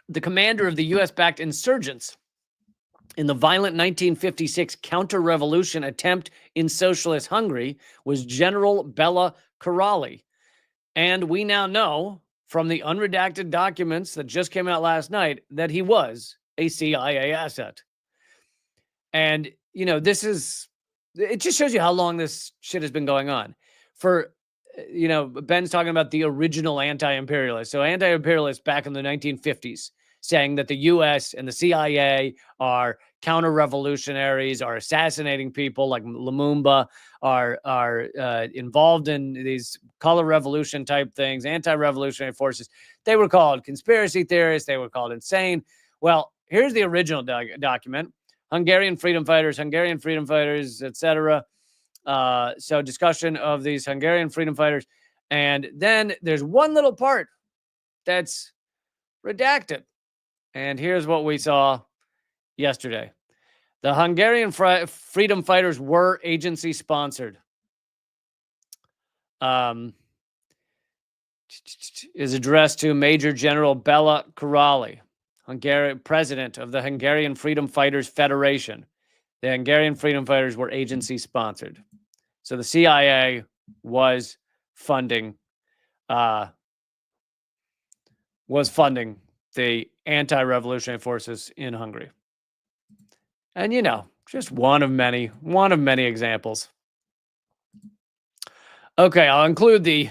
the commander of the U.S.-backed insurgents in the violent 1956 counter-revolution attempt in socialist Hungary was General Bela Karolyi. And we now know from the unredacted documents that just came out last night that he was a CIA asset. And, it just shows you how long this shit has been going on. Ben's talking about the original anti-imperialists. So anti-imperialists back in the 1950s saying that the U.S. and the CIA are counter-revolutionaries, are assassinating people like Lumumba, are involved in these color revolution type things, anti-revolutionary forces. They were called conspiracy theorists. They were called insane. Well, here's the original document. Hungarian freedom fighters, etc. So discussion of these Hungarian freedom fighters. And then there's one little part that's redacted. And here's what we saw yesterday. The Hungarian freedom fighters were agency sponsored. Is addressed to Major General Bela Karali, president of the Hungarian Freedom Fighters Federation. The Hungarian freedom fighters were agency sponsored. So the CIA was funding the anti-revolutionary forces in Hungary. And just one of many examples. Okay, I'll include the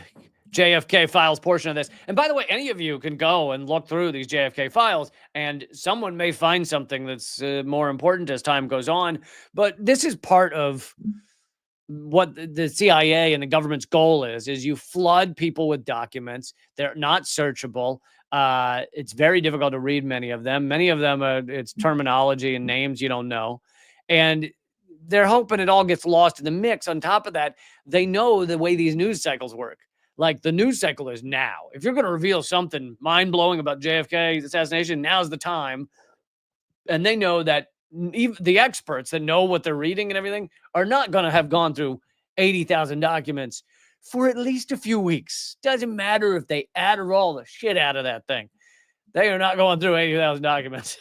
JFK files portion of this. And by the way, any of you can go and look through these JFK files, and someone may find something that's more important as time goes on. But this is part of what the CIA and the government's goal is you flood people with documents. They're not searchable. It's very difficult to read many of them. Many of them, it's terminology and names you don't know. And they're hoping it all gets lost in the mix. On top of that, they know the way these news cycles work. Like the news cycle is now. If you're going to reveal something mind-blowing about JFK's assassination, now's the time. And they know that even the experts that know what they're reading and everything are not going to have gone through 80,000 documents for at least a few weeks. Doesn't matter if they add or all the shit out of that thing. They are not going through 80,000 documents.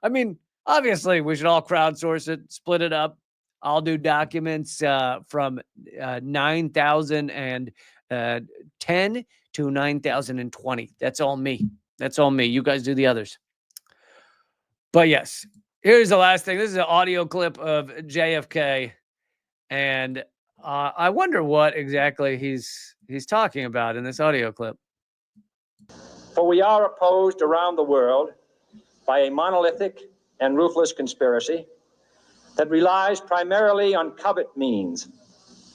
I mean, obviously, we should all crowdsource it, split it up. I'll do documents from 9,010 to 9,020. That's all me. You guys do the others. But yes, here's the last thing. This is an audio clip of JFK, and I wonder what exactly he's talking about in this audio clip. For we are opposed around the world by a monolithic and ruthless conspiracy that relies primarily on covert means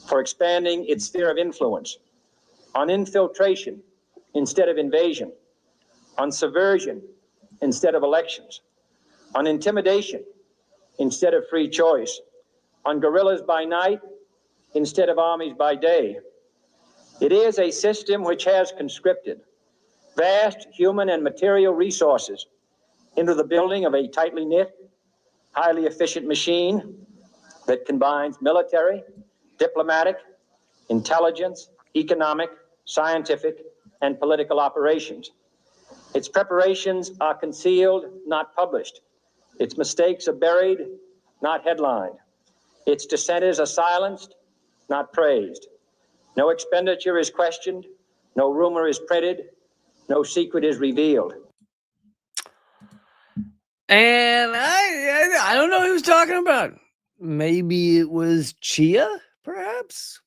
for expanding its sphere of influence, on infiltration instead of invasion, on subversion instead of elections, on intimidation instead of free choice, on guerrillas by night instead of armies by day. It is a system which has conscripted vast human and material resources into the building of a tightly knit, highly efficient machine that combines military, diplomatic, intelligence, economic, scientific, and political operations. Its preparations are concealed, not published. Its mistakes are buried, not headlined. Its dissenters are silenced, not praised. No expenditure is questioned, no rumor is printed, no secret is revealed. And I don't know who he was talking about. Maybe it was Chia, perhaps?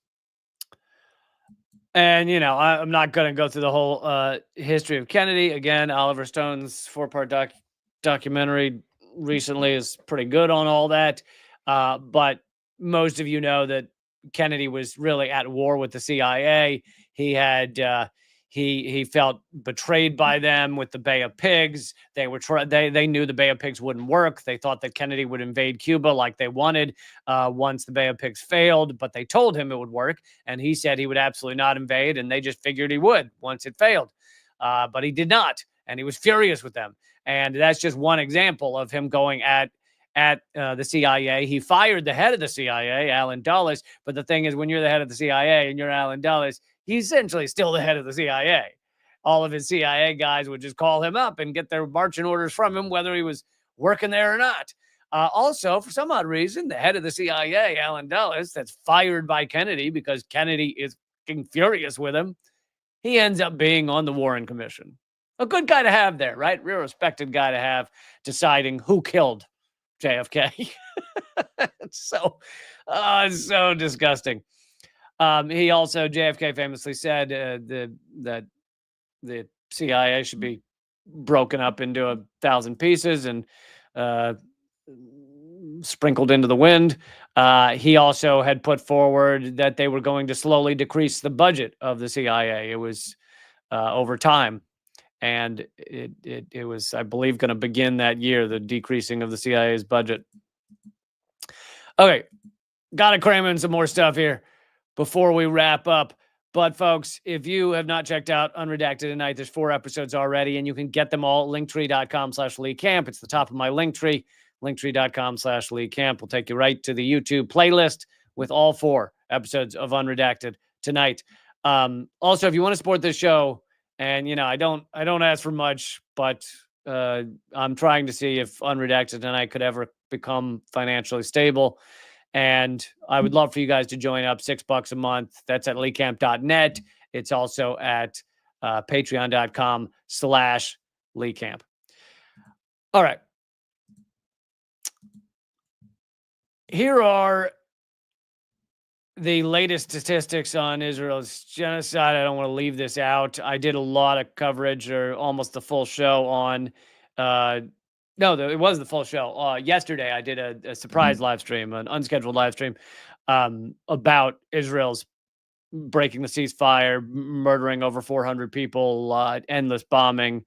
And, I'm not going to go through the whole history of Kennedy. Again, Oliver Stone's 4-part documentary recently is pretty good on all that. But most of you know that Kennedy was really at war with the CIA. He had he felt betrayed by them with the Bay of Pigs. They knew the Bay of Pigs wouldn't work. They thought that Kennedy would invade Cuba like they wanted once the Bay of Pigs failed, but they told him it would work, and he said he would absolutely not invade, and they just figured he would once it failed. But he did not, and he was furious with them. And that's just one example of him going at the CIA. He fired the head of the CIA, Alan Dulles. But the thing is, when you're the head of the CIA and you're Alan Dulles, he's essentially still the head of the CIA. All of his CIA guys would just call him up and get their marching orders from him, whether he was working there or not. Also, for some odd reason, the head of the CIA, Alan Dulles, that's fired by Kennedy because Kennedy is furious with him, he ends up being on the Warren Commission. A good guy to have there, right? Real respected guy to have deciding who killed JFK. It's so disgusting. He also, JFK famously said that the CIA should be broken up into 1,000 pieces and sprinkled into the wind. He also had put forward that they were going to slowly decrease the budget of the CIA. It was over time. And it was, I believe, going to begin that year, the decreasing of the CIA's budget. Okay, got to cram in some more stuff here before we wrap up. But folks, if you have not checked out Unredacted Tonight, there's 4 episodes already, and you can get them all at linktree.com/LeeCamp. It's the top of my Linktree, linktree.com/LeeCamp. Will take you right to the YouTube playlist with all 4 episodes of Unredacted Tonight. Also, if you want to support this show, and I don't ask for much, but I'm trying to see if Unredacted Tonight could ever become financially stable. And I would love for you guys to join up. $6 a month. That's at LeeCamp.net. It's also at patreon.com/LeeCamp. All right. Here are the latest statistics on Israel's genocide. I don't want to leave this out. I did a lot of coverage, or almost the full show on it was the full show. Yesterday, I did a surprise live stream, an unscheduled live stream about Israel's breaking the ceasefire, murdering over 400 people, endless bombing,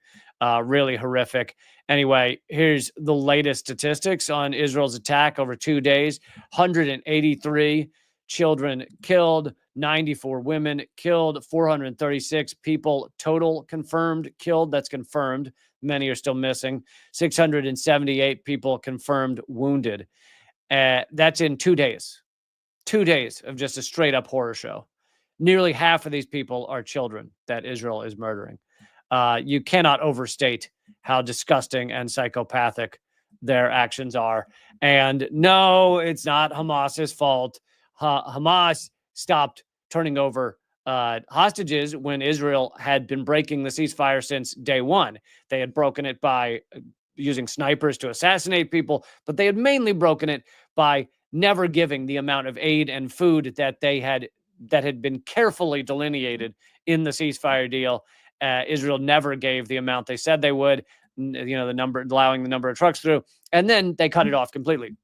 really horrific. Anyway, here's the latest statistics on Israel's attack over 2 days. 183 children killed, 94 women killed, 436 people total confirmed killed. That's confirmed. Many are still missing. 678 people confirmed wounded. That's in 2 days. 2 days of just a straight up horror show. Nearly half of these people are children that Israel is murdering. You cannot overstate how disgusting and psychopathic their actions are. And no, it's not Hamas's fault. Hamas stopped turning over hostages when Israel had been breaking the ceasefire since day one. They had broken it by using snipers to assassinate people, but they had mainly broken it by never giving the amount of aid and food that had been carefully delineated in the ceasefire deal. Israel never gave the amount they said they would, the number, allowing the number of trucks through, and then they cut it off completely,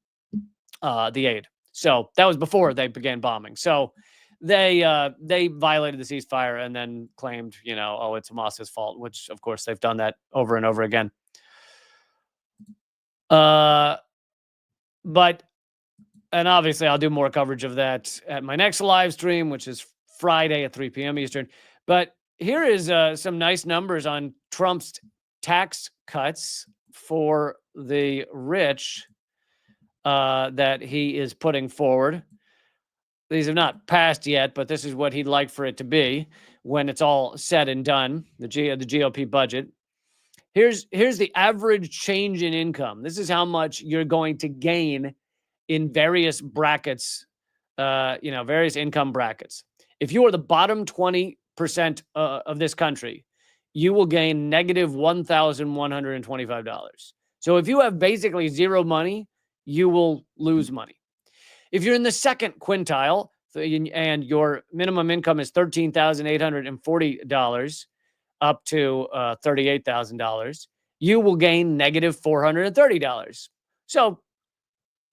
the aid. So that was before they began bombing. So they violated the ceasefire and then claimed, it's Hamas's fault, which of course they've done that over and over again. And obviously I'll do more coverage of that at my next live stream, which is Friday at 3 p.m. Eastern. But here is some nice numbers on Trump's tax cuts for the rich that he is putting forward. These have not passed yet, but this is what he'd like for it to be when it's all said and done, the GOP budget. Here's the average change in income. This is how much you're going to gain in various brackets, various income brackets. If you are the bottom 20% of this country, you will gain negative $1,125. So if you have basically zero money, you will lose money. If you're in the second quintile and your minimum income is $13,840 up to $38,000, you will gain negative $430. So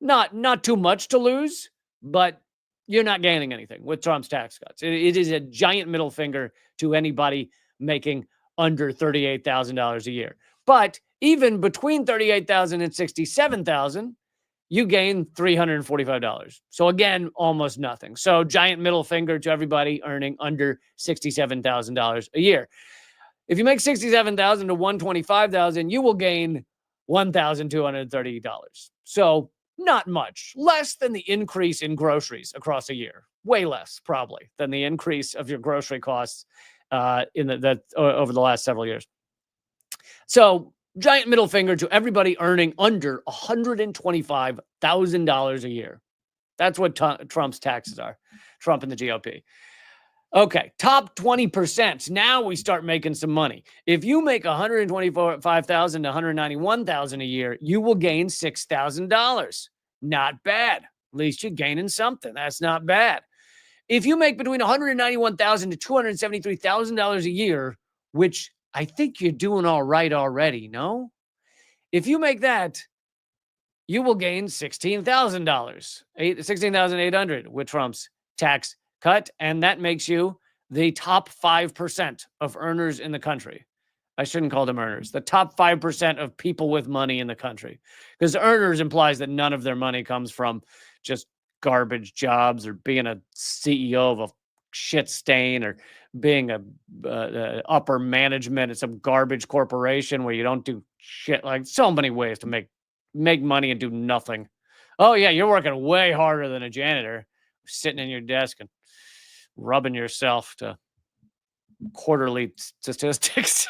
not too much to lose, but you're not gaining anything with Trump's tax cuts. It is a giant middle finger to anybody making under $38,000 a year. But even between $38,000 and $67,000, you gain $345. So again, almost nothing. So giant middle finger to everybody earning under $67,000 a year. If you make $67,000 to $125,000, you will gain $1,230. So not much, less than the increase in groceries across a year. Way less, probably, than the increase of your grocery costs over the last several years. So giant middle finger to everybody earning under $125,000 a year. That's what Trump's taxes are. Trump and the GOP. Okay, top 20%. Now we start making some money. If you make $125,000 to $191,000 a year, you will gain $6,000. Not bad. At least you're gaining something. That's not bad. If you make between $191,000 to $273,000 a year, which I think you're doing all right already, no? If you make that, you will gain $16,000, $16,800 with Trump's tax cut, and that makes you the top 5% of earners in the country. I shouldn't call them earners. The top 5% of people with money in the country, because earners implies that none of their money comes from just garbage jobs or being a CEO of a shit stain or being a upper management at some garbage corporation where you don't do shit. Like, so many ways to make money and do nothing. Oh yeah, you're working way harder than a janitor, sitting in your desk and rubbing yourself to quarterly statistics.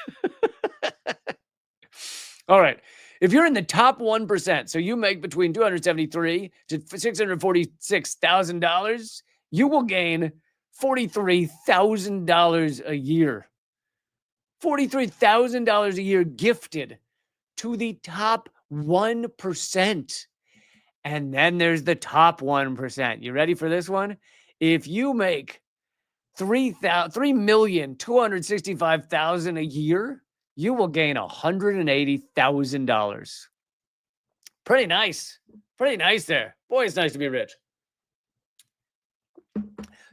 All right. If you're in the top 1%, so you make between $273,000 to $646,000, you will gain $43,000 a year. $43,000 a year gifted to the top 1%. And then there's the top 1%. You ready for this one? If you make $3,265,000 a year, you will gain $180,000. Pretty nice. Pretty nice there. Boy, it's nice to be rich.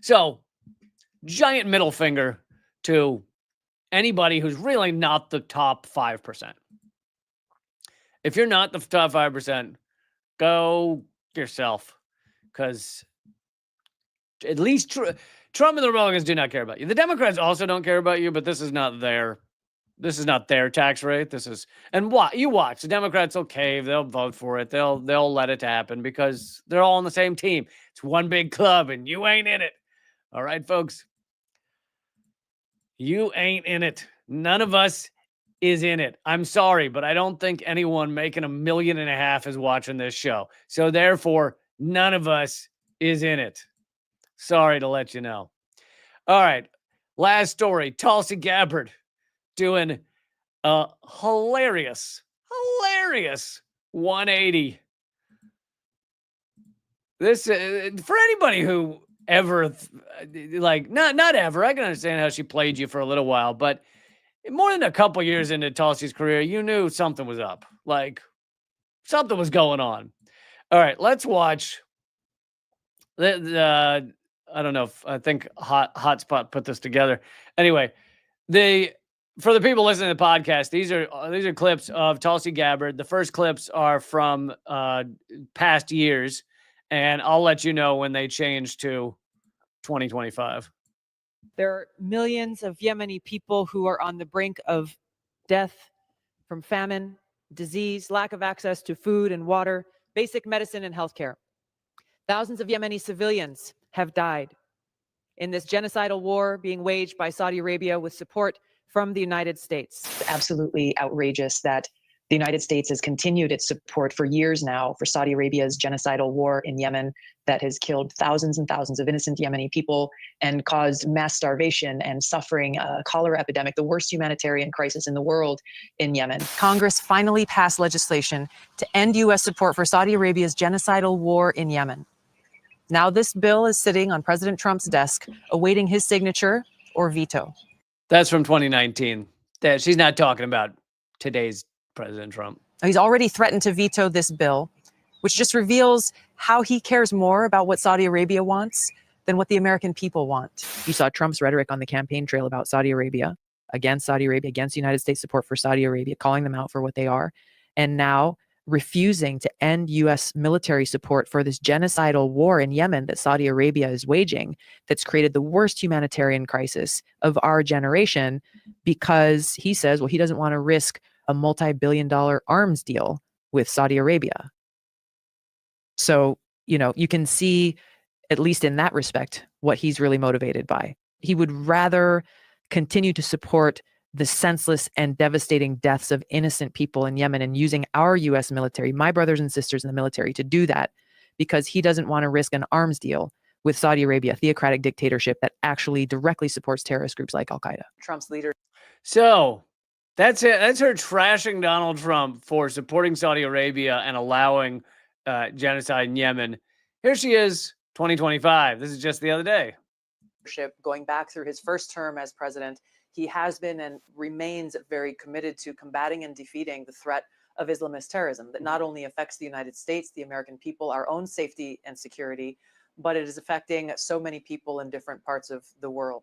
So, giant middle finger to anybody who's really not the top 5%. If you're not the top 5%, go yourself, because at least Trump and the Republicans do not care about you. The Democrats also don't care about you, but this is not their tax rate. This is, and you watch, the Democrats will cave, they'll vote for it, they'll let it happen because they're all on the same team. It's one big club and you ain't in it. All right, folks. You ain't in it. None of us is in it. I'm sorry, but I don't think anyone making $1.5 million is watching this show. So therefore, none of us is in it. Sorry to let you know. All right. Last story. Tulsi Gabbard doing a hilarious 180. This, for anybody who ever, like, not ever, I can understand how she played you for a little while, but more than a couple years into Tulsi's career, you knew something was up. Like, something was going on. All right, let's watch. I don't know if, I think Hotspot put this together. Anyway, for the people listening to the podcast, these are clips of Tulsi Gabbard. The first clips are from past years, and I'll let you know when they change to 2025. There are millions of Yemeni people who are on the brink of death from famine, disease, lack of access to food and water, basic medicine and healthcare. Thousands of Yemeni civilians have died in this genocidal war being waged by Saudi Arabia with support from the United States. It's absolutely outrageous that the United States has continued its support for years now for Saudi Arabia's genocidal war in Yemen that has killed thousands and thousands of innocent Yemeni people and caused mass starvation and suffering, a cholera epidemic, the worst humanitarian crisis in the world in Yemen. Congress finally passed legislation to end U.S. support for Saudi Arabia's genocidal war in Yemen. Now this bill is sitting on President Trump's desk, awaiting his signature or veto. That's from 2019. She's not talking about today's President Trump. He's already threatened to veto this bill, which just reveals how he cares more about what Saudi Arabia wants than what the American people want. You saw Trump's rhetoric on the campaign trail about Saudi Arabia, against United States support for Saudi Arabia, calling them out for what they are, and now refusing to end U.S. military support for this genocidal war in Yemen that Saudi Arabia is waging, that's created the worst humanitarian crisis of our generation, because he says, well, he doesn't want to risk a multi-billion-dollar arms deal with Saudi Arabia. So, you can see, at least in that respect, what he's really motivated by. He would rather continue to support the senseless and devastating deaths of innocent people in Yemen and using our U.S. military, my brothers and sisters in the military, to do that, because he doesn't want to risk an arms deal with Saudi Arabia, a theocratic dictatorship that actually directly supports terrorist groups like Al-Qaeda. Trump's leader. So that's it. That's her trashing Donald Trump for supporting Saudi Arabia and allowing genocide in Yemen. Here she is, 2025. This is just the other day. Going back through his first term as president, he has been and remains very committed to combating and defeating the threat of Islamist terrorism that not only affects the United States, the American people, our own safety and security, but it is affecting so many people in different parts of the world.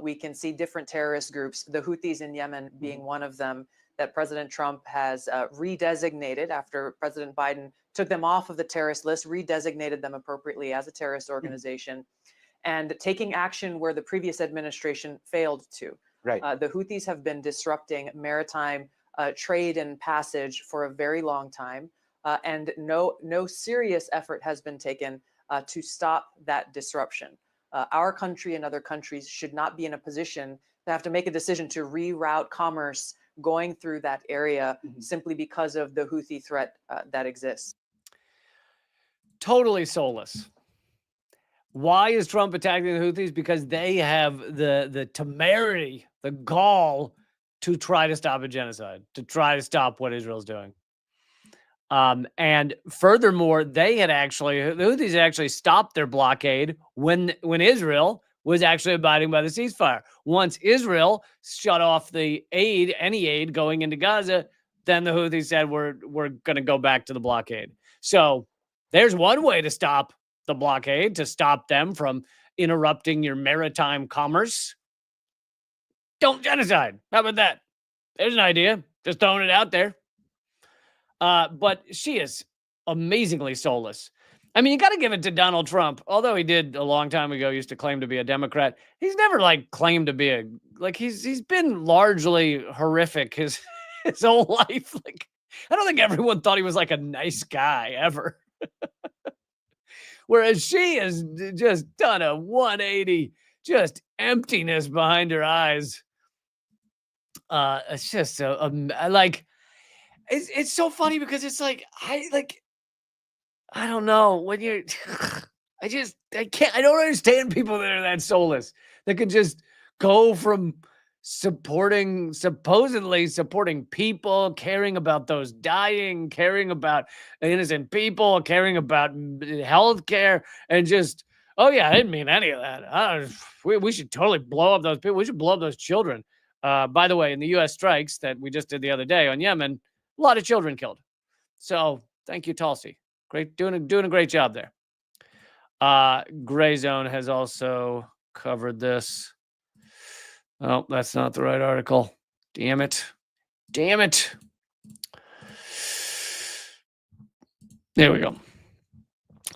We can see different terrorist groups, the Houthis in Yemen being one of them, that President Trump has redesignated after President Biden took them off of the terrorist list, redesignated them appropriately as a terrorist organization, and taking action where the previous administration failed to. Right. The Houthis have been disrupting maritime trade and passage for a very long time, and no serious effort has been taken to stop that disruption. Our country and other countries should not be in a position to have to make a decision to reroute commerce going through that area simply because of the Houthi threat that exists. Totally soulless. Why is Trump attacking the Houthis? Because they have the temerity, the gall to try to stop a genocide, to try to stop what Israel's doing. And furthermore, the Houthis had actually stopped their blockade when Israel was actually abiding by the ceasefire. Once Israel shut off any aid going into Gaza, then the Houthis said, we're going to go back to the blockade. So there's one way to stop the blockade, to stop them from interrupting your maritime commerce. Don't genocide. How about that? There's an idea. Just throwing it out there. But she is amazingly soulless. I mean, you got to give it to Donald Trump. Although he did a long time ago used to claim to be a Democrat, he's never claimed to be he's been largely horrific his whole life. I don't think everyone thought he was a nice guy ever. Whereas she has just done a 180, just emptiness behind her eyes. It's just it's so funny because it's I don't know when you're, I don't understand people that are that soulless, that could just go from supposedly supporting people, caring about those dying, caring about innocent people, caring about healthcare, and just, oh yeah, I didn't mean any of that. We should totally blow up those people. We should blow up those children. By the way, in the U.S. strikes that we just did the other day on Yemen, a lot of children killed. So thank you, Tulsi. Great, doing a great job there. Gray Zone has also covered this. Oh, that's not the right article. Damn it. There we go.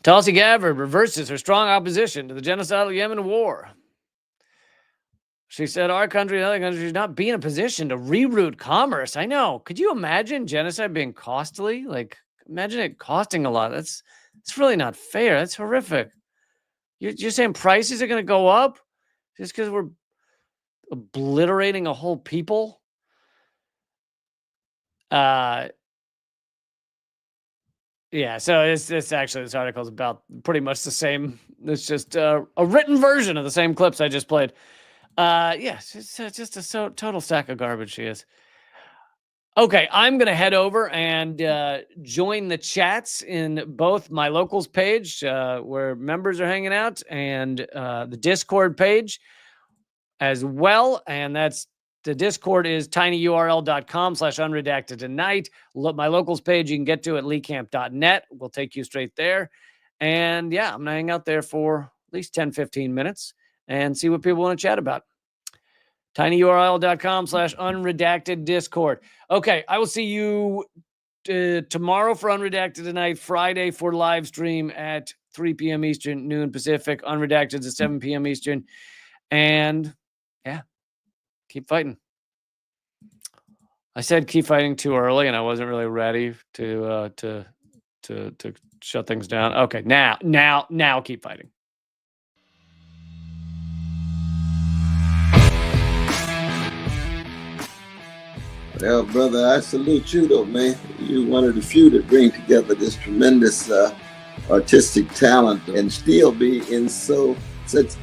Tulsi Gabbard reverses her strong opposition to the genocidal Yemen war. She said our country and other countries should not be in a position to reroute commerce. I know. Could you imagine genocide being costly? Imagine it costing a lot. It's really not fair. That's horrific. You're saying prices are going to go up just because we're obliterating a whole people? Yeah, so this article is about pretty much the same. It's just a written version of the same clips I just played. Yes, it's just a total stack of garbage, she is. Okay, I'm going to head over and join the chats in both my locals page where members are hanging out and the Discord page as well. And the Discord is tinyurl.com/unredacted tonight. My locals page you can get to at leecamp.net. We'll take you straight there. And yeah, I'm going to hang out there for at least 10-15 minutes and see what people want to chat about. tinyurl.com/unredacted Discord. Okay, I will see you tomorrow for Unredacted Tonight, Friday for live stream at 3 p.m. Eastern, noon Pacific. Unredacted at 7 p.m. Eastern. And yeah, keep fighting. I said keep fighting too early, and I wasn't really ready to shut things down. Okay, now keep fighting. Well, brother, I salute you, though, man. You're one of the few that bring together this tremendous artistic talent and still be in such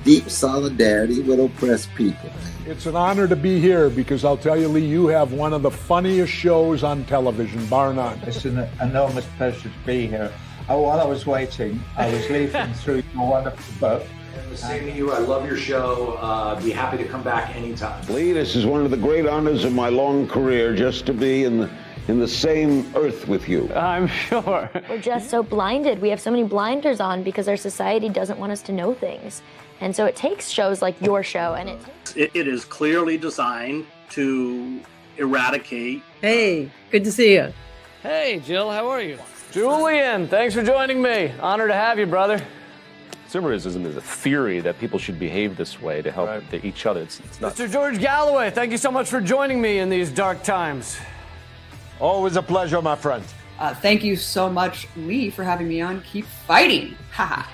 deep solidarity with oppressed people. It's an honor to be here because I'll tell you, Lee, you have one of the funniest shows on television, bar none. It's an enormous pleasure to be here. While I was waiting, I was leafing through your wonderful book. The same to you. I love your show. Be happy to come back anytime. Lee, this is one of the great honors of my long career, just to be in the same earth with you. I'm sure. We're just so blinded. We have so many blinders on because our society doesn't want us to know things. And so it takes shows like your show, and it is clearly designed to eradicate. Hey, good to see you. Hey, Jill, how are you? Julian, thanks for joining me. Honor to have you, brother. Consumerism is a theory that people should behave this way to help each other. It's not. Mr. George Galloway, thank you so much for joining me in these dark times. Always a pleasure, my friend. Thank you so much, Lee, for having me on. Keep fighting. Ha.